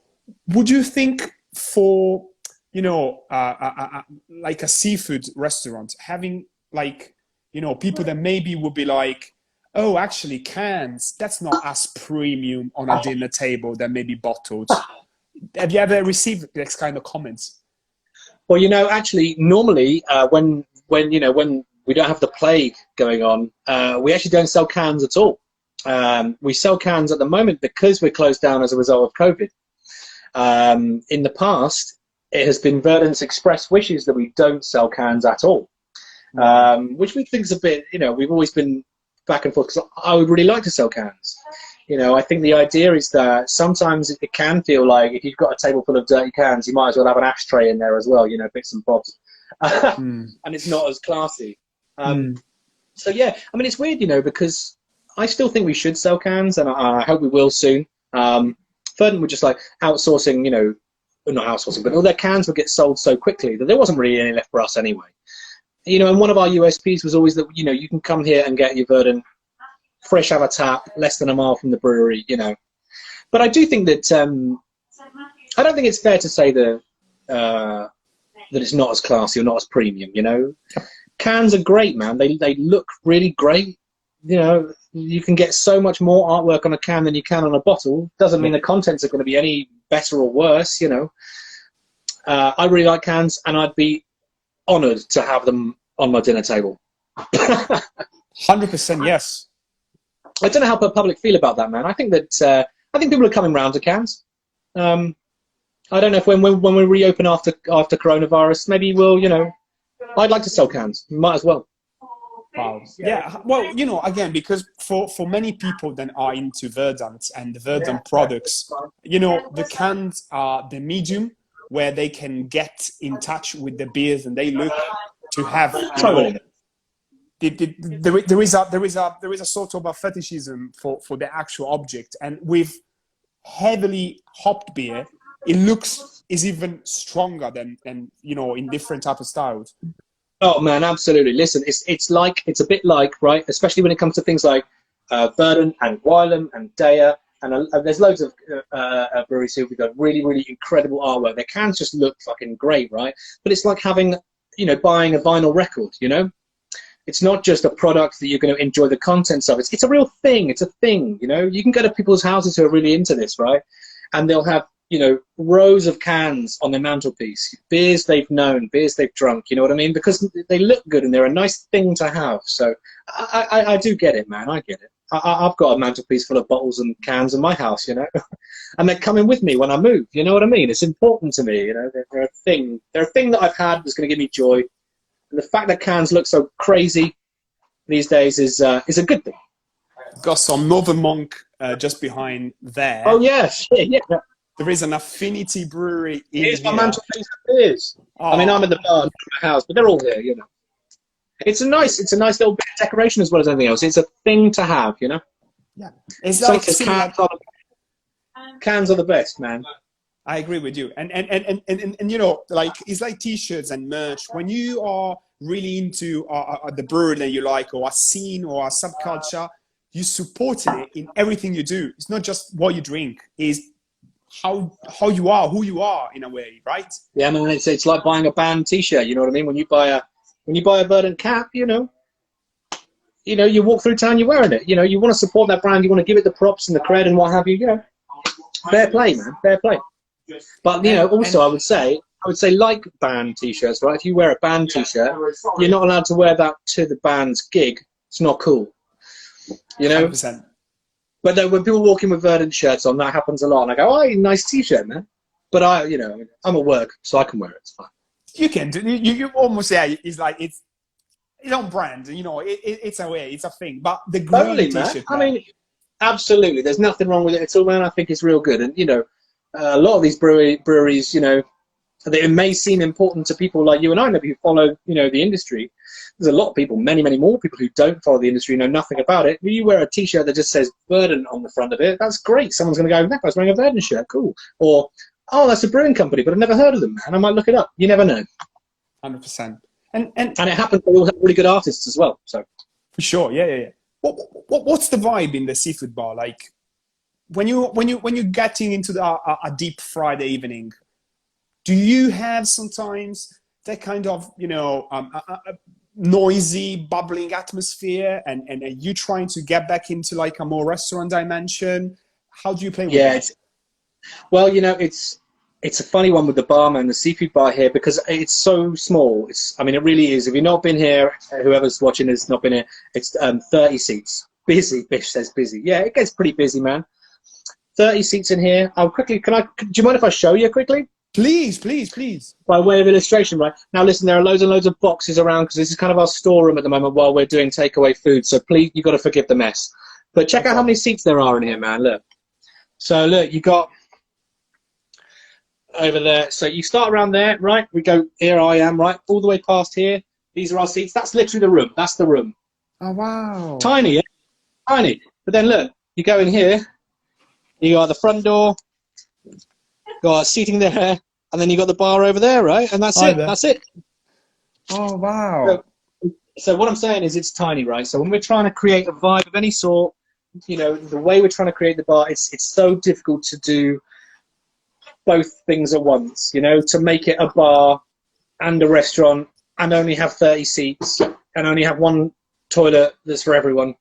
would you think for, you know, like a seafood restaurant, having like, you know, people that maybe would be like, oh, actually cans, that's not as premium on a dinner table than maybe bottles. Have you ever received this kind of comments? Well, you know, actually, normally when we don't have the plague going on, we actually don't sell cans at all. We sell cans at the moment because we're closed down as a result of COVID. In the past, it has been Verdant's express wishes that we don't sell cans at all, which we think is a bit, you know, we've always been back and forth because I would really like to sell cans. You know, I think the idea is that sometimes it can feel like if you've got a table full of dirty cans, you might as well have an ashtray in there as well, you know, bits and bobs. And it's not as classy. So, yeah, I mean, it's weird, you know, because I still think we should sell cans, and I hope we will soon. Verdant were just like outsourcing, you know, well, not outsourcing, but all their cans would get sold so quickly that there wasn't really any left for us anyway. You know, and one of our USPs was always that, you know, you can come here and get your Verdant fresh out of tap, less than a mile from the brewery, you know. But I do think that I don't think it's fair to say that that it's not as classy or not as premium, you know. Cans are great, man. They look really great. You know, you can get so much more artwork on a can than you can on a bottle. Doesn't mean the contents are going to be any better or worse, you know. I really like cans, and I'd be honoured to have them on my dinner table. 100% yes. I don't know how the public feel about that, man. I think that people are coming round to cans. I don't know if when we reopen after coronavirus, maybe we'll, you know, I'd like to sell cans. Might as well. Wow. Yeah. Well, you know, again, because for many people that are into Verdant and the Verdant products, you know, the cans are the medium where they can get in touch with the beers, and they look to have, you know, there is a sort of a fetishism for the actual object, and with heavily hopped beer, it is even stronger than you know, in different type of styles. Oh man, absolutely. Listen, it's a bit like, right, especially when it comes to things like Verdant and Wylam and Daya, and there's loads of breweries who've got really, really incredible artwork. Their cans just look fucking great, right? But it's like having, you know, buying a vinyl record, you know? It's not just a product that you're going to enjoy the contents of. It's a real thing. It's a thing, you know? You can go to people's houses who are really into this, right? And they'll have, you know, rows of cans on their mantelpiece, beers they've known, beers they've drunk, you know what I mean? Because they look good and they're a nice thing to have. So I do get it, man. I get it. I've got a mantelpiece full of bottles and cans in my house, you know, and they're coming with me when I move. You know what I mean? It's important to me, you know. They're a thing. They're a thing that I've had that's going to give me joy. And the fact that cans look so crazy these days is a good thing. Got some Northern Monk just behind there. Oh yeah, shit, yeah. There is an Affinity Brewery in Here's here. my mantelpiece of beers. Oh. I mean, I'm in the bar, not in my house, but they're all here, you know. It's a nice little bit of decoration as well as anything else. It's a thing to have, you know. Yeah, it's like cans are the best, man. I agree with you, and you know, like it's like T-shirts and merch. When you are really into the brewery that you like, or a scene or a subculture, you support it in everything you do. It's not just what you drink; it's how you are, who you are, in a way, right? Yeah, I mean, it's like buying a band T-shirt. You know what I mean? When you buy a Verdant cap, you know, you walk through town, you're wearing it. You know, you want to support that brand, you want to give it the props and the cred and what have you. You know, fair play, man, fair play. But you know, also I would say like band T-shirts, right? If you wear a band T-shirt, you're not allowed to wear that to the band's gig. It's not cool. You know. 100%. But when people walk in with Verdant shirts on, that happens a lot. And I go, oh, nice T-shirt, man. But I'm at work, so I can wear it. It's fine. You can do. You almost say it's like it's on brand. You know, it's a way, it's a thing. But the green T-shirt, I mean, absolutely. There's nothing wrong with it at all, man. I think it's real good. And you know, a lot of these breweries, you know, it may seem important to people like you and I, maybe who follow, you know, the industry. There's a lot of people, many more people who don't follow the industry, know nothing about it. When you wear a T-shirt that just says Verdant on the front of it, that's great. Someone's going to go, that guy's wearing a Verdant shirt, cool. Or, oh, that's a brewing company, but I've never heard of them, man. I might look it up. You never know. 100%. And it happens they all have really good artists as well. So for sure, yeah. What's the vibe in the seafood bar like? When you're getting into a deep Friday evening, do you have sometimes that kind of, you know, noisy, bubbling atmosphere, and are you trying to get back into like a more restaurant dimension? How do you play with it? Well, you know, it's a funny one with the barman, the seafood bar here, because it's so small. I mean, it really is. If you've not been here, whoever's watching has not been here, it's 30 seats. Busy. Bish says busy. Yeah, it gets pretty busy, man. 30 seats in here. I'll quickly, do you mind if I show you quickly? Please, please, please. By way of illustration, right? Now, listen, there are loads and loads of boxes around because this is kind of our storeroom at the moment while we're doing takeaway food. So please, you've got to forgive the mess. But check out how many seats there are in here, man. Look. So look, you got over there. So you start around there, right? We go, here I am, right? All the way past here. These are our seats. That's literally the room. That's the room. Oh, wow. Tiny, yeah? Tiny. But then look, you go in here. You got the front door. Got seating there. And then you got the bar over there, right? And that's it. That's it. Oh, wow. So what I'm saying is it's tiny, right? So when we're trying to create a vibe of any sort, you know, the way we're trying to create the bar, it's so difficult to do both things at once, you know, to make it a bar and a restaurant and only have 30 seats and only have one toilet that's for everyone.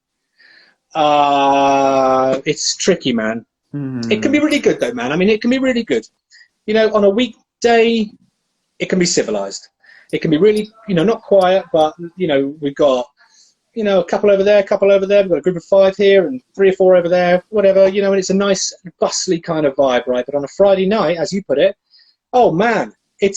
It's tricky, man. It can be really good, though, man. I mean, it can be really good. You know, on a weekday, it can be civilized. It can be really, you know, not quiet, but, you know, we've got, you know, a couple over there, a couple over there. We've got a group of 5 here and 3 or 4 over there, whatever, you know, and it's a nice, bustly kind of vibe, right? But on a Friday night, as you put it, oh, man, it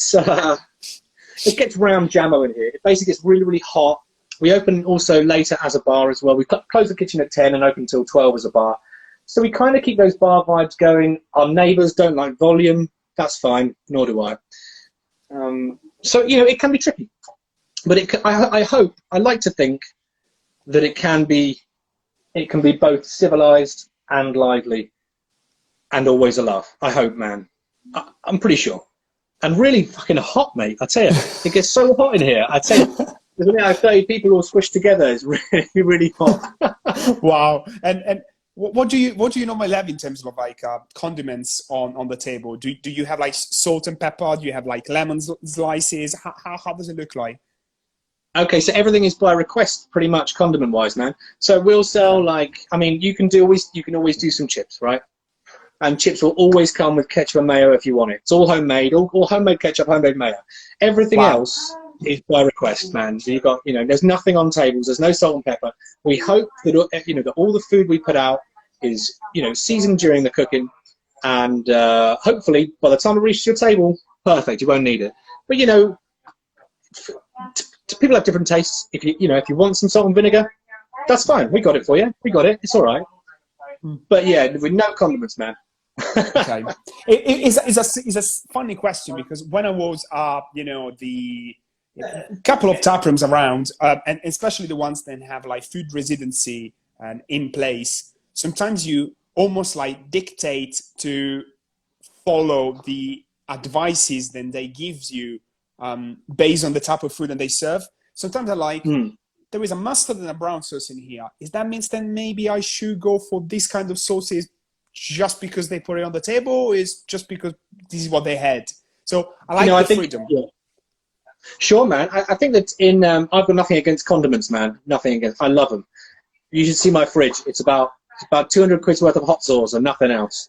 gets round jammo in here. It basically gets really, really hot. We open also later as a bar as well. We close the kitchen at 10 and open until 12 as a bar. So we kind of keep those bar vibes going. Our neighbours don't like volume. That's fine, nor do I. So, you know, it can be tricky. But I like to think that it can be both civilized and lively and always a laugh. I hope, man. I'm pretty sure. And really fucking hot, mate. I tell you, it gets so hot in here. I tell you, isn't it? 30 people all squished together. It's really, really hot. Wow. And what do you normally have in terms of like condiments on the table? Do you have like salt and pepper? Do you have like lemon slices? How does it look like? Okay, so everything is by request, pretty much condiment-wise, man. So we'll sell like, I mean, you can always do some chips, right? And chips will always come with ketchup and mayo if you want it. It's all homemade, all homemade ketchup, homemade mayo. Everything else is by request, man. So you got, you know, there's nothing on tables. There's no salt and pepper. We hope that, you know, that all the food we put out is, you know, seasoned during the cooking, and hopefully by the time it reaches your table, perfect. You won't need it. But you know, people have different tastes. If you want some salt and vinegar, that's fine. We got it for you. We got it. It's all right. But yeah, with no condiments, man. Okay. It's a funny question because when I was, you know, the couple of tap rooms around, and especially the ones that have like food residency in place, sometimes you almost like dictate to follow the advices that they gives you based on the type of food that they serve. Sometimes I like, there is a mustard and a brown sauce in here. Is that means then maybe I should go for this kind of sauces just because they put it on the table, or is just because this is what they had? So I like the freedom. Yeah. Sure, man. I think that I've got nothing against condiments, man. Nothing against. I love them. You should see my fridge. It's about 200 quid's worth of hot sauce and nothing else.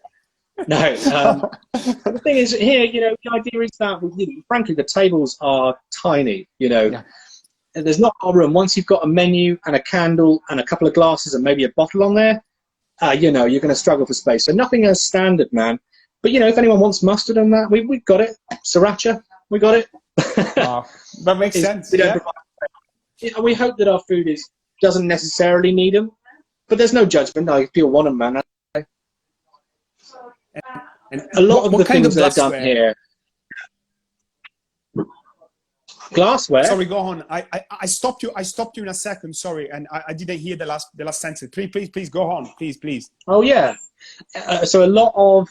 No. The thing is, here, you know, the idea is that, you know, frankly, the tables are tiny, you know. Yeah. And there's not a room. Once you've got a menu and a candle and a couple of glasses and maybe a bottle on there, you know, you're going to struggle for space. So nothing as standard, man. But, you know, if anyone wants mustard on that, we've got it. Sriracha, we got it. That makes sense. We hope that our food doesn't necessarily need them, but there's no judgment. If you want them, man. And a lot of the things that are done here. Glassware. Sorry, go on. I stopped you. I stopped you in a second. Sorry, and I didn't hear the last sentence. Please go on. Please. Oh yeah. So a lot of,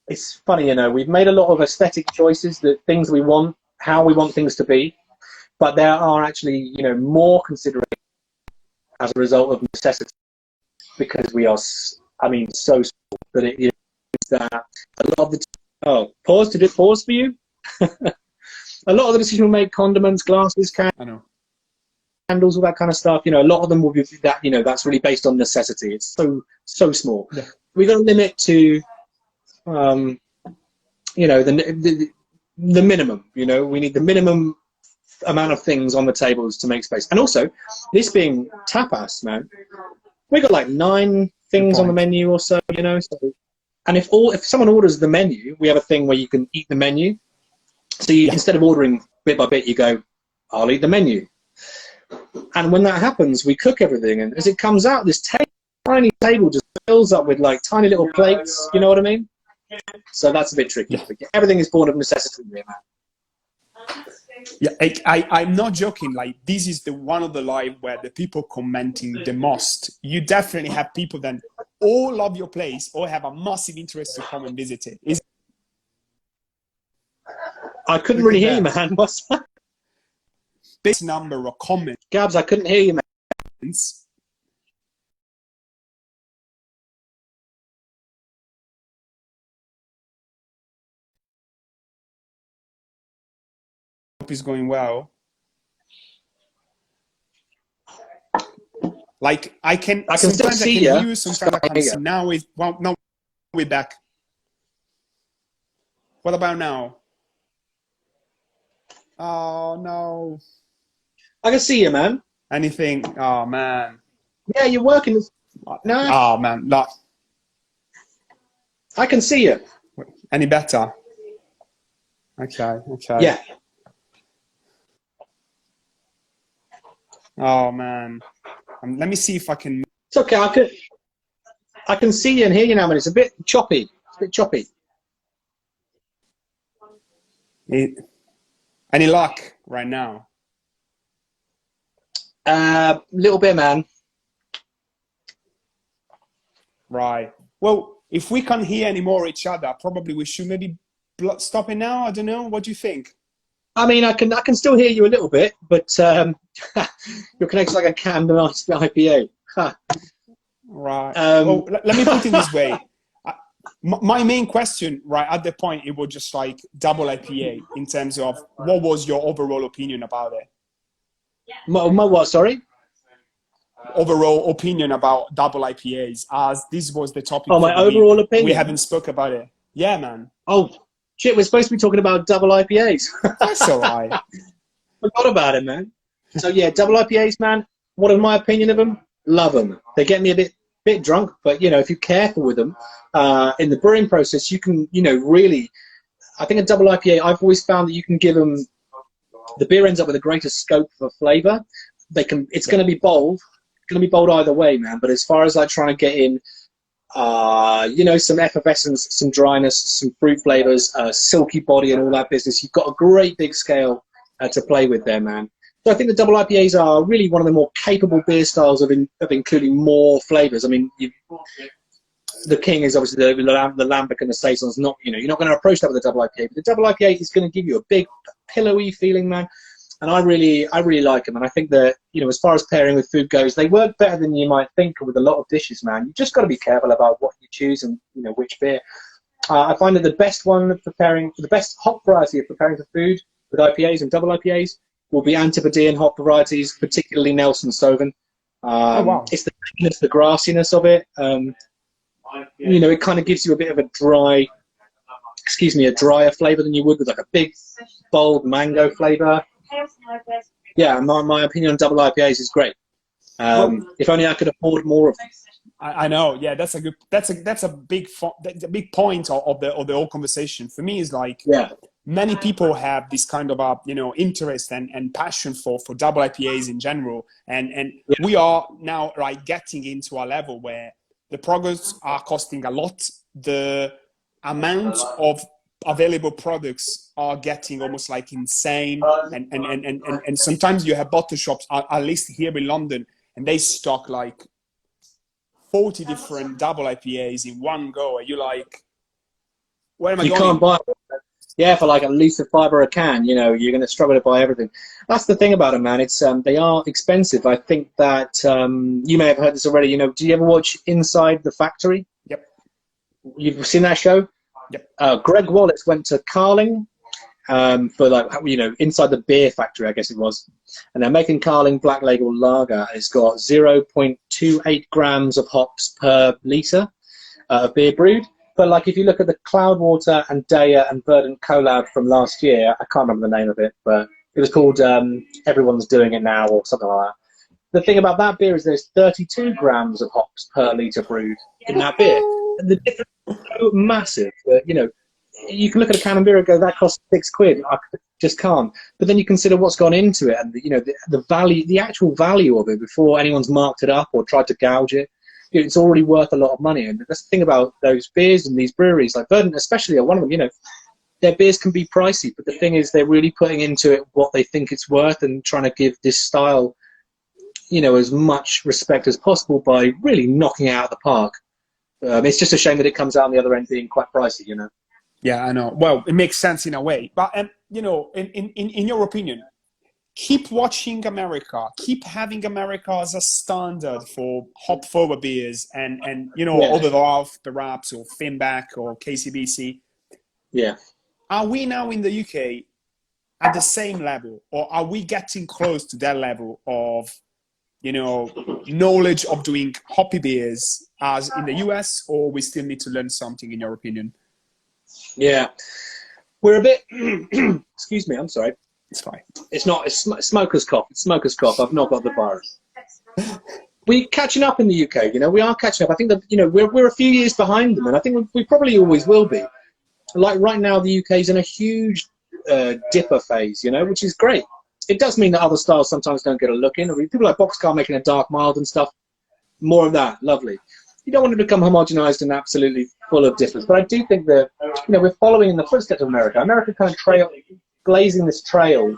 it's funny, you know, we've made a lot of aesthetic choices, the things we want, how we want things to be, but there are actually, you know, more considerations as a result of necessity, because we are, I mean, so small that it, you know, that a lot of the pause. Did it pause for you? A lot of the decisions we make, condiments, glasses, I know. candles, all that kind of stuff. You know, a lot of them will be that. You know, that's really based on necessity. It's so small. Yeah. We got a limit to, you know, the minimum. You know, we need the minimum amount of things on the tables to make space. And also, this being tapas, man, we got like 9 things on the menu or so. You know, so, and if someone orders the menu, we have a thing where you can eat the menu. So you, instead of ordering bit by bit, you go, I'll eat the menu. And when that happens, we cook everything, and as it comes out, this tiny table just fills up with like tiny little plates. You know what I mean? So that's a bit tricky. Yeah. But everything is born of necessity, really, man. Yeah, I'm not joking. Like, this is one of the live where the people commenting the most. You definitely have people that all love your place or have a massive interest to come and visit it. I couldn't really hear you, man. What's that? Big number of comments. Gabs, I couldn't hear you, man. Hope it's going well. Like, I can still see you. Sometimes I can't see. Now we're back. What about now? Oh no. I can see you, man. Anything? Oh man. Yeah, you're working. No. Oh man, look. I can see you. Any better? Okay. Yeah. Oh man. Let me see if I can. It's okay. I can see you and hear you now, man. It's a bit choppy. It's a bit choppy. Any luck right now? Little bit, man. Right. Well, if we can't hear anymore each other, probably we should maybe stop it now. I don't know. What do you think? I mean, I can still hear you a little bit, but your connection's like a canned IPA. Right. Well, let me put it this way. My main question, right, at the point, it was just like double IPA in terms of what was your overall opinion about it? My what, sorry? Overall opinion about double IPAs, as this was the topic. Oh, my overall opinion? We haven't spoke about it. Yeah, man. Oh, shit, we're supposed to be talking about double IPAs. That's all right. Forgot about it, man. So, yeah, double IPAs, man. What is my opinion of them? Love them. They get me a bit drunk, but, you know, if you're careful with them, in the brewing process, you can, you know, really, I think a double IPA, I've always found that you can give them, the beer ends up with a greater scope for flavor. It's going to be bold. It's going to be bold either way, man. But as far as like trying to get in, you know, some effervescence, some dryness, some fruit flavors, silky body and all that business, you've got a great big scale to play with there, man. So I think the double IPAs are really one of the more capable beer styles of including more flavors. I mean, the king is obviously the lambic and the saisons. Not, you know, you're not going to approach that with a double IPA, but the double IPA is going to give you a big pillowy feeling, man. And I really like them. And I think that, you know, as far as pairing with food goes, they work better than you might think with a lot of dishes, man. You just got to be careful about what you choose and, you know, which beer. I find that the best the best hop variety of preparing for food with IPAs and double IPAs will be Antipodean hop varieties, particularly Nelson Sauvin. Oh, wow. It's the grassiness of it. You know, it kind of gives you a bit of a drier flavour than you would with like a big, bold mango flavour. Yeah, my opinion on double IPAs is great. If only I could afford more of them. I know. Yeah, that's a big point of the whole conversation. For me, is like, yeah, many people have this kind of you know, interest and passion for double IPAs in general, and yeah. We are now like getting into a level where the products are costing a lot. The amount of available products are getting almost like insane, and sometimes you have bottle shops, at least here in London, and they stock like 40 different double IPAs in one go, and you're like, where am I going? You can't buy it. Yeah, for like at least $5 a can, you know, you're going to struggle to buy everything. That's the thing about them, man. It's they are expensive. I think that you may have heard this already. You know, do you ever watch Inside the Factory? Yep. You've seen that show? Yep. Greg Wallace went to Carling, for like, you know, inside the beer factory, I guess it was. And they're making Carling Black Label Lager. It's got 0.28 grams of hops per litre of beer brewed. But like if you look at the Cloudwater and Daya and Verdant collab from last year, I can't remember the name of it, but it was called Everyone's Doing It Now or something like that. The thing about that beer is there's 32 grams of hops per litre brewed in that beer. And the difference is so massive that, you know, you can look at a can of beer and go, that costs £6. I just can't. But then you consider what's gone into it and, you know, the value, the actual value of it before anyone's marked it up or tried to gouge it. You know, it's already worth a lot of money. And that's the thing about those beers and these breweries, like Verdant especially are one of them, you know, their beers can be pricey, but the thing is they're really putting into it what they think it's worth and trying to give this style, you know, as much respect as possible by really knocking it out of the park. It's just a shame that it comes out on the other end being quite pricey, you know. Yeah, I know. Well, it makes sense in a way. But, you know, in your opinion, keep watching America. Keep having America as a standard for hop-forward beers and you know, Overdraft, perhaps, or Finback or KCBC. Yeah. Are we now in the UK at the same level? Or are we getting close to that level of, you know, knowledge of doing hoppy beers as in the US? Or we still need to learn something, in your opinion? Yeah, we're a bit. Excuse me, I'm sorry. It's fine. It's not. It's smoker's cough. It's smoker's cough. I've not got the virus. We're catching up in the UK. You know, we are catching up. I think that, you know, we're a few years behind them, and I think we probably always will be. Like right now, the UK is in a huge dipper phase. You know, which is great. It does mean that other styles sometimes don't get a look in. I mean, people like Boxcar making a dark mild and stuff. More of that, lovely. You don't want to become homogenized and absolutely full of difference. But I do think that, you know, we're following in the footsteps of America. America kind of blazing this trail,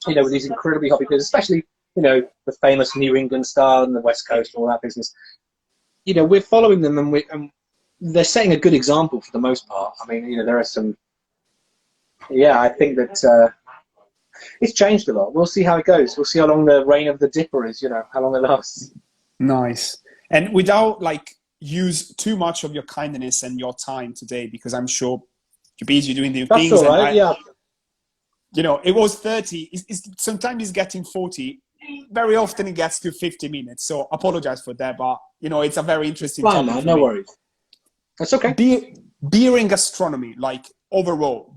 you know, with these incredibly hoppy beers, especially, you know, the famous New England style and the West Coast and all that business. You know, we're following them and they're setting a good example for the most part. I mean, you know, there are some, yeah, I think that it's changed a lot. We'll see how it goes. We'll see how long the reign of the dipper is, you know, how long it lasts. Nice. And without like use too much of your kindness and your time today, because I'm sure you're busy doing the things. That's all right, yeah. You know, it was 30. Sometimes it's getting 40. Very often it gets to 50 minutes. So apologize for that, but you know, it's a very interesting topic. Man, no worries. That's okay. Beer and gastronomy, like overall,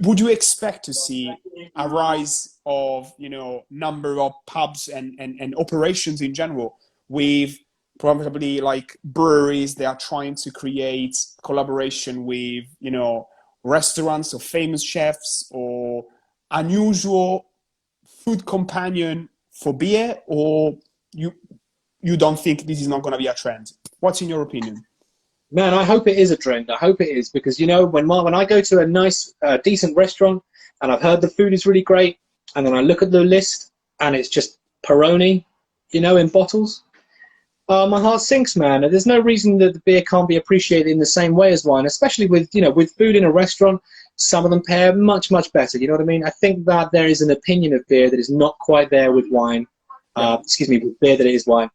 would you expect to see a rise of, you know, number of pubs and operations in general with probably like breweries that are trying to create collaboration with, you know, restaurants or famous chefs or unusual food companion for beer? Or you don't think this is not going to be a trend? What's in your opinion? Man, I hope it is a trend. I hope it is, because, you know, when I go to a nice, decent restaurant and I've heard the food is really great, and then I look at the list and it's just Peroni, you know, in bottles, my heart sinks, man. There's no reason that the beer can't be appreciated in the same way as wine, especially with, you know, with food in a restaurant. Some of them pair much, much better. You know what I mean? I think that there is an opinion of beer that is not quite there with wine. Excuse me, with beer that it is wine.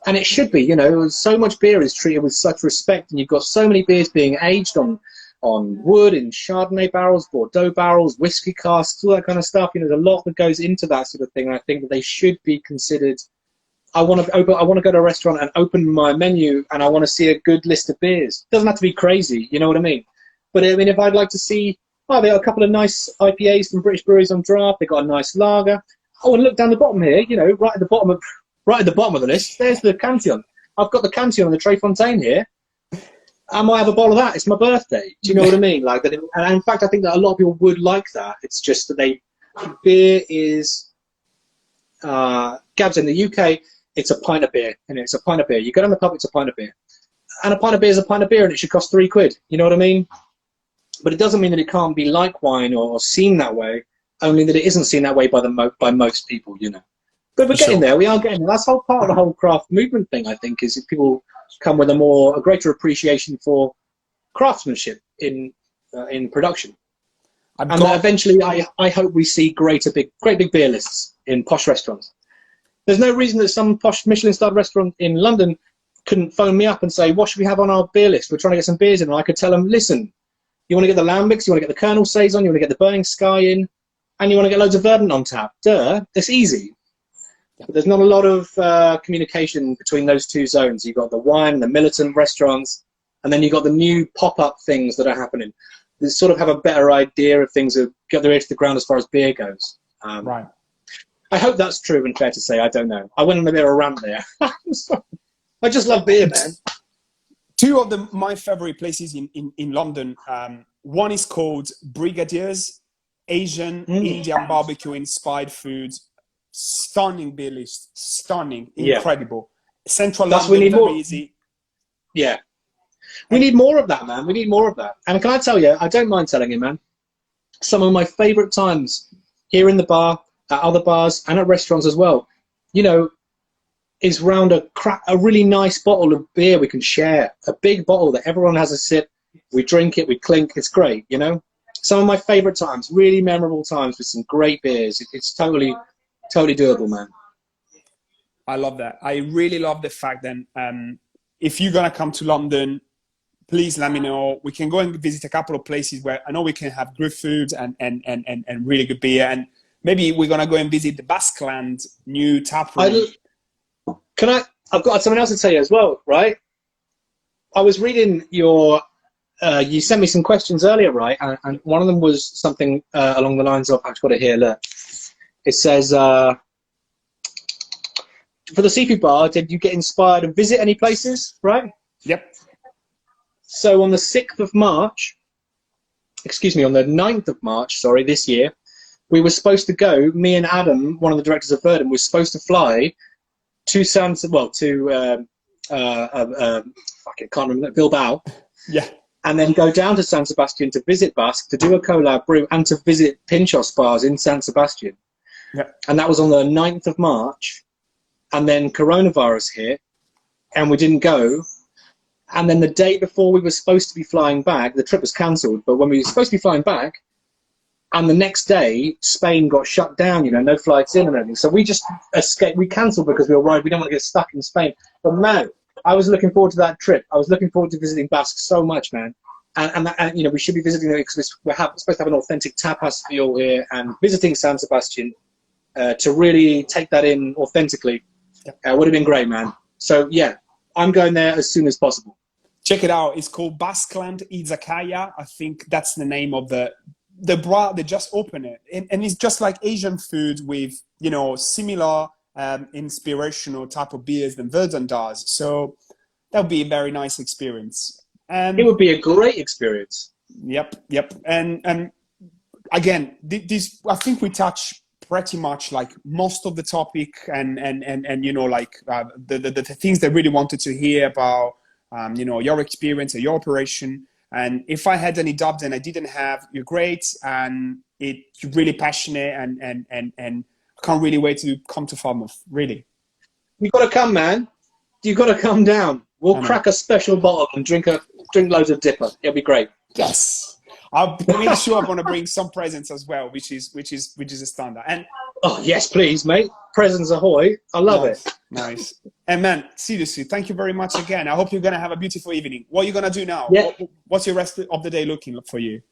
And it should be, you know, so much beer is treated with such respect, and you've got so many beers being aged on wood, in Chardonnay barrels, Bordeaux barrels, whiskey casks, all that kind of stuff. You know, there's a lot that goes into that sort of thing, and I think that they should be considered. I want to go to a restaurant and open my menu, and I want to see a good list of beers. It doesn't have to be crazy, you know what I mean? But I mean, if I'd like to see, oh, they got a couple of nice IPAs from British breweries on draft. They got a nice lager. Oh, and look down the bottom here. You know, right at the bottom of the list, there's the Cantillon. I've got the Cantillon and the Trefontaine here. I might have a bottle of that. It's my birthday. Do you know what I mean? Like that. And in fact, I think that a lot of people would like that. It's just that beer is, Gabs, in the UK, it's a pint of beer, and it's a pint of beer. You go down the pub, it's a pint of beer. And a pint of beer is a pint of beer, and it should cost £3. You know what I mean? But it doesn't mean that it can't be like wine or seen that way, only that it isn't seen that way by most people, you know. But we're getting there. We are getting there. That's whole part of the whole craft movement thing, I think, is if people come with a greater appreciation for craftsmanship in production. And eventually, I hope we see great big beer lists in posh restaurants. There's no reason that some posh Michelin-starred restaurant in London couldn't phone me up and say, what should we have on our beer list? We're trying to get some beers in. And I could tell them, listen, You want to get the lambics, you want to get the Colonel Saison, you want to get the Burning Sky in, and you want to get loads of Verdant on tap. Duh, it's easy. But there's not a lot of communication between those two zones. You've got the wine, the militant restaurants, and then you've got the new pop-up things that are happening. They sort of have a better idea of things that get their ear to the ground as far as beer goes. Right. I hope that's true and fair to say. I don't know. I went on a bit of a rant there. I just love beer, man. Two of my favorite places in London. One is called Brigadier's, Asian Indian barbecue inspired food. Stunning beer list, stunning, incredible. Central That's London, we need very more. easy. Yeah, we need more of that, man. We need more of that. And can I tell you, I don't mind telling you, man, some of my favourite times here in the bar, at other bars, and at restaurants as well, you know, is round a really nice bottle of beer we can share. A big bottle that everyone has a sip, we drink it, we clink, it's great, you know? Some of my favourite times, really memorable times with some great beers. It's totally doable, man. I love that. I really love the fact that if you're going to come to London, please let me know. We can go and visit a couple of places where I know we can have good food and really good beer. And maybe we're going to go and visit the Basqueland new taproom. I've got something else to tell you as well, right? I was reading your, you sent me some questions earlier, right? And one of them was something along the lines of, I've got it here, look. It says, for the seafood bar, did you get inspired to visit any places, right? Yep. So on the 6th of March, excuse me, on the 9th of March, sorry, this year, we were supposed to go, me and Adam, one of the directors of Verdant, was supposed to fly to I can't remember, Bilbao. Yeah. And then go down to San Sebastian to visit Basque, to do a collab brew, and to visit Pinchos bars in San Sebastian. Yep. And that was on the 9th of March. And then coronavirus hit, and we didn't go. And then the day before we were supposed to be flying back, the trip was cancelled, but when we were supposed to be flying back, and the next day, Spain got shut down, you know, no flights in and everything. So we just escaped. We cancelled because we were worried we don't want to get stuck in Spain. But man, I was looking forward to that trip. I was looking forward to visiting Basque so much, man. And you know, we should be visiting it because we're supposed to have an authentic tapas feel here, and visiting San Sebastian to really take that in authentically would have been great, man. So yeah, I'm going there as soon as possible. Check it out. It's called Basqueland Izakaya. I think that's the name of the bar. They just opened it, and it's just like Asian food with, you know, similar inspirational type of beers than Verdant does. So that would be a very nice experience. And it would be a great experience. Yep. And again, this, I think we touch pretty much like most of the topic, and you know, like the things they really wanted to hear about, you know, your experience or your operation. And if I had any doubt and I didn't have, you're great, and you're really passionate, and I can't really wait to come to Falmouth, really. You've got to come, man. You've got to come down. We'll crack a special bottle and drink loads of dipper. It'll be great. Yes. I'll make sure I'm going to bring some presents as well, which is a standard. And oh yes, please, mate. Presents ahoy! I love it. Nice. And man, seriously, thank you very much again. I hope you're going to have a beautiful evening. What are you going to do now? Yeah. What's your rest of the day looking for you?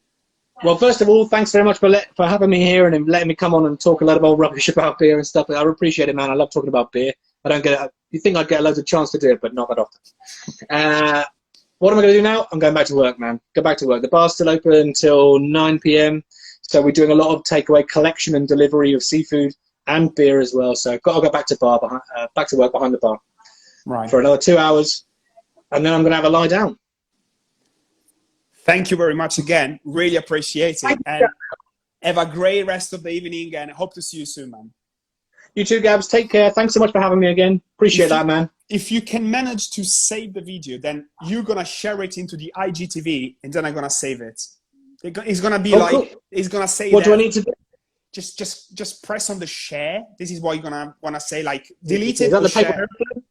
Well, first of all, thanks very much for having me here and letting me come on and talk a lot of old rubbish about beer and stuff. I appreciate it, man. I love talking about beer. I don't get it. You think I'd get loads of chance to do it, but not that often. What am I going to do now? I'm going back to work, man. Go back to work. The bar's still open until 9 p.m. So we're doing a lot of takeaway collection and delivery of seafood and beer as well. So I've got to go back to work behind the bar for another 2 hours, and then I'm going to have a lie down. Thank you very much again. Really appreciate it. And have a great rest of the evening, and hope to see you soon, man. You too, Gabs. Take care. Thanks so much for having me again. Appreciate that, man. If you can manage to save the video, then you're going to share it into the IGTV, and then I'm going to save it. It's going to be cool. It's going to say what do I need to do? Just press on the share. This is what you're going to want to say, like delete it. Is that the paper share. airplane?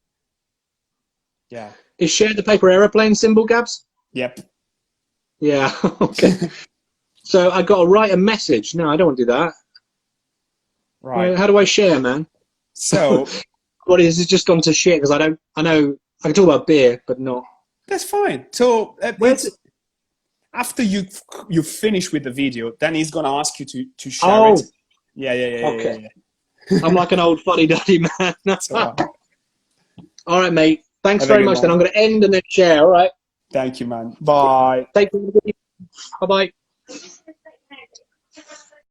Yeah. Is share the paper airplane symbol, Gabs? Yep. Yeah, okay. So I got to write a message. No, I don't want to do that. Right. How do I share, man? So, what is it just gone to shit? Because I know I can talk about beer, but not. That's fine. So, after you finish with the video, then he's gonna ask you to share it. Yeah. Okay. I'm like an old fuddy-duddy man. So, all right, mate. Thanks very much. Then I'm going to end and then share. All right. thank you, man. Bye. Take care. Bye-bye.